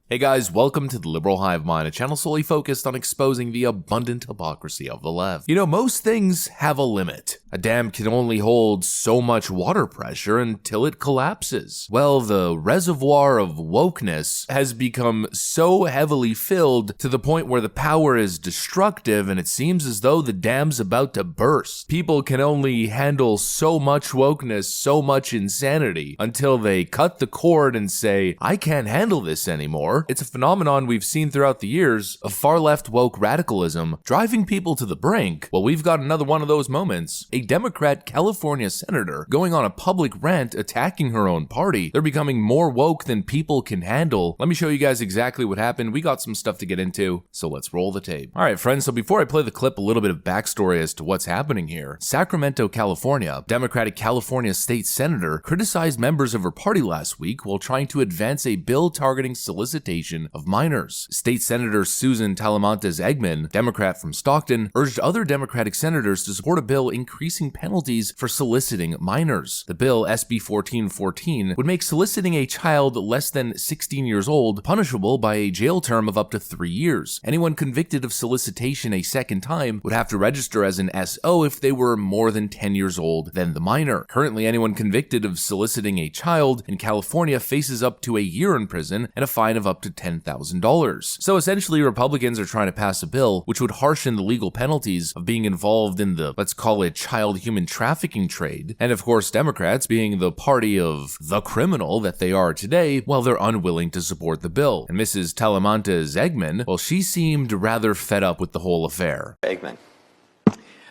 Hey guys, welcome to the Liberal Hive Mind, a channel solely focused on exposing the abundant hypocrisy of the left. You know, most things have a limit. A dam can only hold so much water pressure until it collapses. Well, the reservoir of wokeness has become so heavily filled to the point where the power is destructive and it seems as though the dam's about to burst. People can only handle so much wokeness, so much insanity, until they cut the cord and say, I can't handle this anymore. It's a phenomenon we've seen throughout the years of far-left woke radicalism driving people to the brink. Well, we've got another one of those moments. A Democrat California senator going on a public rant attacking her own party. They're becoming more woke than people can handle. Let me show you guys exactly what happened. We got some stuff to get into, so let's roll the tape. Alright friends, so before I play the clip, a little bit of backstory as to what's happening here. Sacramento, California, Democratic California state senator criticized members of her party last week while trying to advance a bill targeting solicitation of minors. State Senator Susan Talamantes Eggman, Democrat from Stockton, urged other Democratic senators to support a bill increasing penalties for soliciting minors. The bill, SB 1414, would make soliciting a child less than 16 years old punishable by a jail term of up to 3 years. Anyone convicted of solicitation a second time would have to register as an SO if they were more than 10 years old than the minor. Currently, anyone convicted of soliciting a child in California faces up to a year in prison and a fine of up to $10,000. So essentially, Republicans are trying to pass a bill which would harshen the legal penalties of being involved in the, let's call it, child human trafficking trade. And of course, Democrats, being the party of the criminal that they are today, well, they're unwilling to support the bill. And Mrs. Talamantes Eggman, well, she seemed rather fed up with the whole affair. Eggman.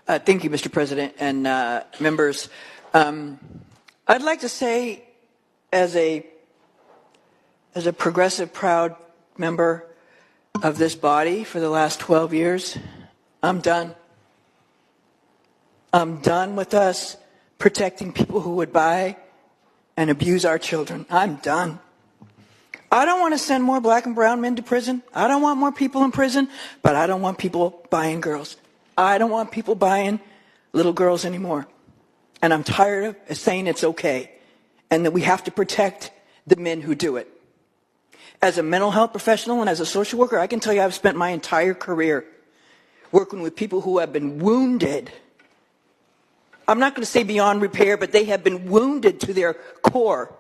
Thank you, Mr. President and members. I'd like to say, as a progressive, proud member of this body for the last 12 years, I'm done. I'm done with us protecting people who would buy and abuse our children. I'm done. I don't want to send more black and brown men to prison. I don't want more people in prison, but I don't want people buying girls. I don't want people buying little girls anymore. And I'm tired of saying it's okay and that we have to protect the men who do it. As a mental health professional and as a social worker, I can tell you I've spent my entire career working with people who have been wounded. I'm not going to say beyond repair, but they have been wounded to their core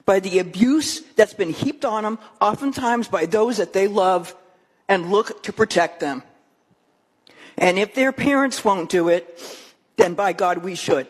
by the abuse that's been heaped on them, oftentimes by those that they love and look to protect them. And if their parents won't do it, then by God, we should.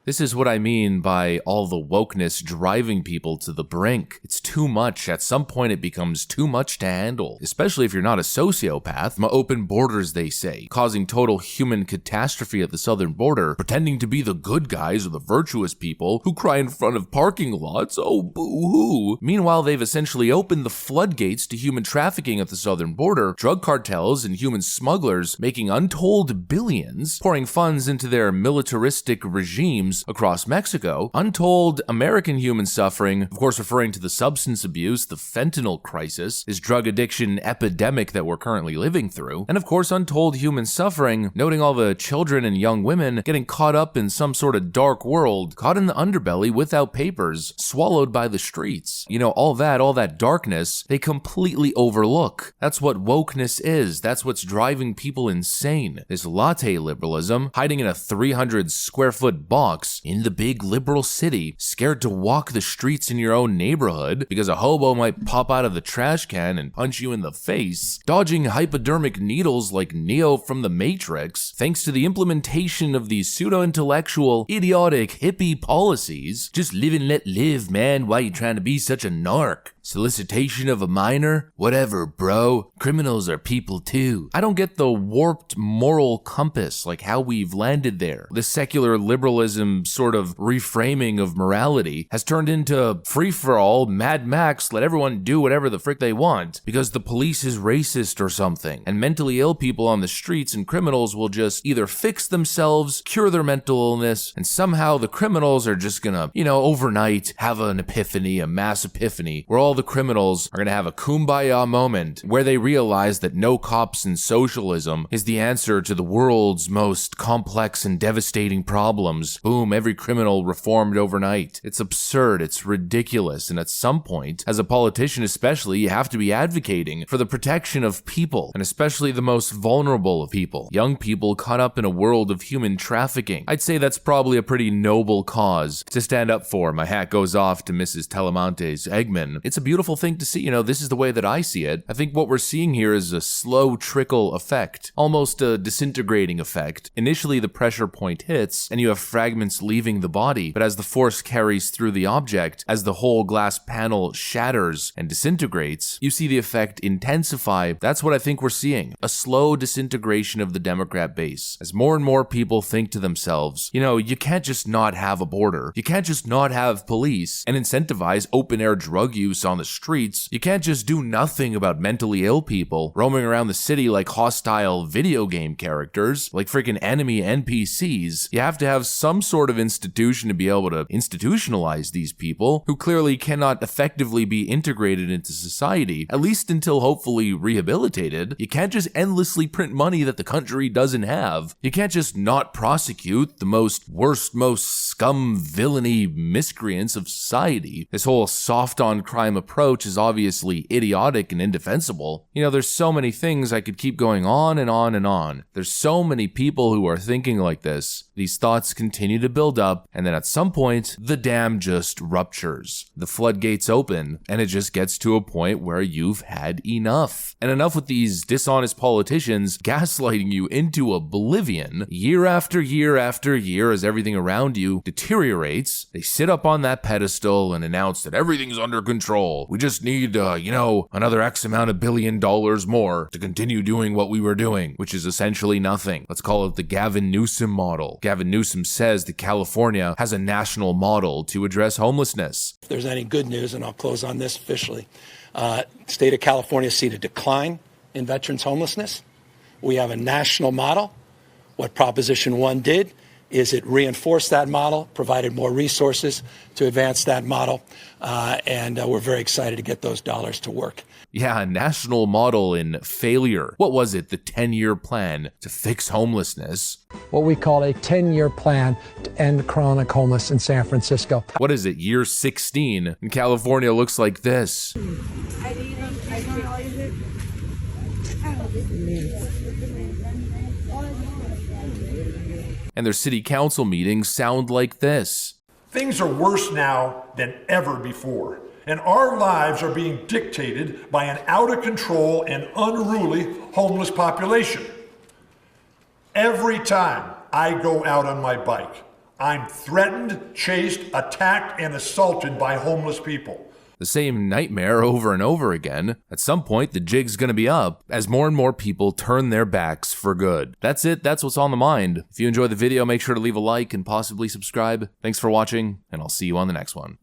This is what I mean by all the wokeness driving people to the brink. It's too much. At some point, it becomes too much to handle, especially if you're not a sociopath. Open borders, they say, causing total human catastrophe at the southern border, pretending to be the good guys or the virtuous people who cry in front of parking lots. Oh, boo-hoo. Meanwhile, they've essentially opened the floodgates to human trafficking at the southern border, drug cartels and human smugglers making untold billions, pouring funds into their militaristic regimes across Mexico, untold American human suffering, of course referring to the substance abuse, the fentanyl crisis, this drug addiction epidemic that we're currently living through, and of course untold human suffering, noting all the children and young women getting caught up in some sort of dark world, caught in the underbelly without papers, swallowed by the streets. You know, all that darkness, they completely overlook. That's what wokeness is. That's what's driving people insane. This latte liberalism, hiding in a 300 square foot box in the big liberal city, scared to walk the streets in your own neighborhood because a hobo might pop out of the trash can and punch you in the face, dodging hypodermic needles like Neo from the Matrix, thanks to the implementation of these pseudo-intellectual, idiotic, hippie policies. Just live and let live, man. Why you trying to be such a narc? Solicitation of a minor? Whatever, bro. Criminals are people too. I don't get the warped moral compass, like how we've landed there. The secular liberalism sort of reframing of morality has turned into free-for-all, Mad Max, let everyone do whatever the frick they want because the police is racist or something. And mentally ill people on the streets and criminals will just either fix themselves, cure their mental illness, and somehow the criminals are just gonna, overnight have an epiphany, a mass epiphany, where all all the criminals are gonna have a kumbaya moment where they realize that no cops and socialism is the answer to the world's most complex and devastating problems. Boom, every criminal reformed overnight. It's absurd, it's ridiculous, and at some point, as a politician especially, you have to be advocating for the protection of people, and especially the most vulnerable of people, young people caught up in a world of human trafficking. I'd say that's probably a pretty noble cause to stand up for. My hat goes off to Mrs. Telemonte's Eggman. It's a beautiful thing to see, this is the way that I see it. I think what we're seeing here is a slow trickle effect, almost a disintegrating effect. Initially, the pressure point hits, and you have fragments leaving the body, but as the force carries through the object, as the whole glass panel shatters and disintegrates, you see the effect intensify. That's what I think we're seeing. A slow disintegration of the Democrat base. As more and more people think to themselves, you can't just not have a border. You can't just not have police and incentivize open-air drug use on the streets. You can't just do nothing about mentally ill people roaming around the city like hostile video game characters, like freaking enemy NPCs. You have to have some sort of institution to be able to institutionalize these people who clearly cannot effectively be integrated into society, at least until hopefully rehabilitated. You can't just endlessly print money that the country doesn't have. You can't just not prosecute the most scum villainy miscreants of society. This whole soft on crime approach is obviously idiotic and indefensible. There's so many things I could keep going on and on and on. There's so many people who are thinking like this. These thoughts continue to build up, and then at some point, the dam just ruptures. The floodgates open, and it just gets to a point where you've had enough. And enough with these dishonest politicians gaslighting you into oblivion year after year after year as everything around you deteriorates. They sit up on that pedestal and announce that everything's under control. We just need, another X amount of $1 billion more to continue doing what we were doing, which is essentially nothing. Let's call it the Gavin Newsom model. Gavin Newsom says that California has a national model to address homelessness. If there's any good news, and I'll close on this officially, state of California see a decline in veterans homelessness. We have a national model. What Proposition 1 did is it reinforced that model, provided more resources to advance that model, and we're very excited to get those dollars to work. Yeah, a national model in failure. What was it? The 10-year plan to fix homelessness. What we call a 10-year plan to end chronic homelessness in San Francisco. What is it? Year 16, and California looks like this. And their city council meetings sound like this. Things are worse now than ever before, and our lives are being dictated by an out-of-control and unruly homeless population. Every time I go out on my bike, I'm threatened, chased, attacked, and assaulted by homeless people. The same nightmare over and over again. At some point, the jig's gonna be up as more and more people turn their backs for good. That's it, that's what's on the mind. If you enjoyed the video, make sure to leave a like and possibly subscribe. Thanks for watching, and I'll see you on the next one.